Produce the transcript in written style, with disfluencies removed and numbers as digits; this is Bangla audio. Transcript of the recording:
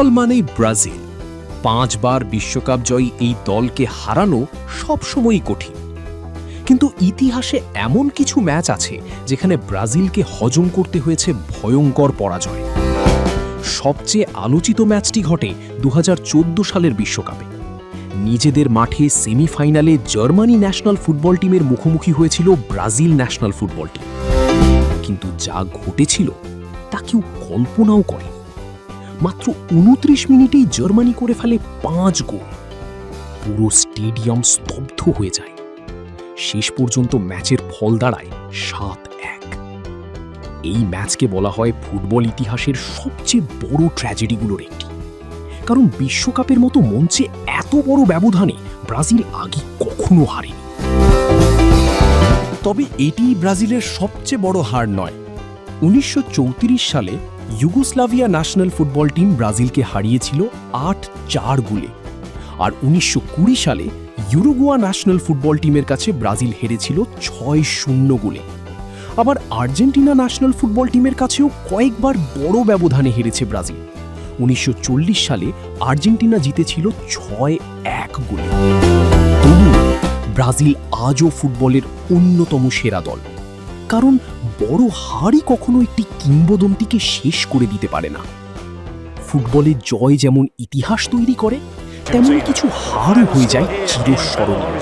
ফুটবল মানেই ব্রাজিল। 5 বার বিশ্বকাপ জয়ী এই দলকে হারানো সবসময়ই কঠিন। কিন্তু ইতিহাসে এমন কিছু ম্যাচ আছে যেখানে ব্রাজিলকে হজম করতে হয়েছে ভয়ঙ্কর পরাজয়। সবচেয়ে আলোচিত ম্যাচটি ঘটে 2014 সালের বিশ্বকাপে। নিজেদের মাঠে সেমিফাইনালে জার্মানি ন্যাশনাল ফুটবল টিমের মুখোমুখি হয়েছিল ব্রাজিল ন্যাশনাল ফুটবল টিম। কিন্তু যা ঘটেছিল তা কেউ কল্পনাও করেনি। মাত্র 29 মিনিটেই জার্মানি করে ফেলে 5 গোল। পুরো স্টেডিয়াম স্তব্ধ হয়ে যায়। শেষ পর্যন্ত ম্যাচের ফল দাঁড়ায় 7-1। এই ম্যাচকে বলা হয় ফুটবল ইতিহাসের সবচেয়ে বড় ট্র্যাজেডিগুলোর একটি। কারণ বিশ্বকাপের মতো মঞ্চে এত বড় ব্যবধানে ব্রাজিল আগে কখনো হারেনি। তবে এটি ব্রাজিলের সবচেয়ে বড় হার নয়। 1934 সালে ইউগোস্লাভিয়া ন্যাশনাল ফুটবল টিম ব্রাজিলকে হারিয়েছিল 8-4 গোলে। আর 1920 সালে ইউরুগুয়া ন্যাশনাল ফুটবল টিমের কাছে ব্রাজিল হেরেছিল 6-0 গোলে। আবার আর্জেন্টিনা ন্যাশনাল ফুটবল টিমের কাছেও কয়েকবার বড় ব্যবধানে হেরেছে ব্রাজিল। 1940 সালে আর্জেন্টিনা জিতেছিল 6-1 গোলে। তবুও ব্রাজিল আজও ফুটবলের অন্যতম সেরা দল। কারণ বড় হারই কখনো একটি কিংবদন্তিকে শেষ করে দিতে পারে না। ফুটবলের জয় যেমন ইতিহাস তৈরি করে, তেমন কিছু হারও হয়ে যায় চিরস্মরণীয়।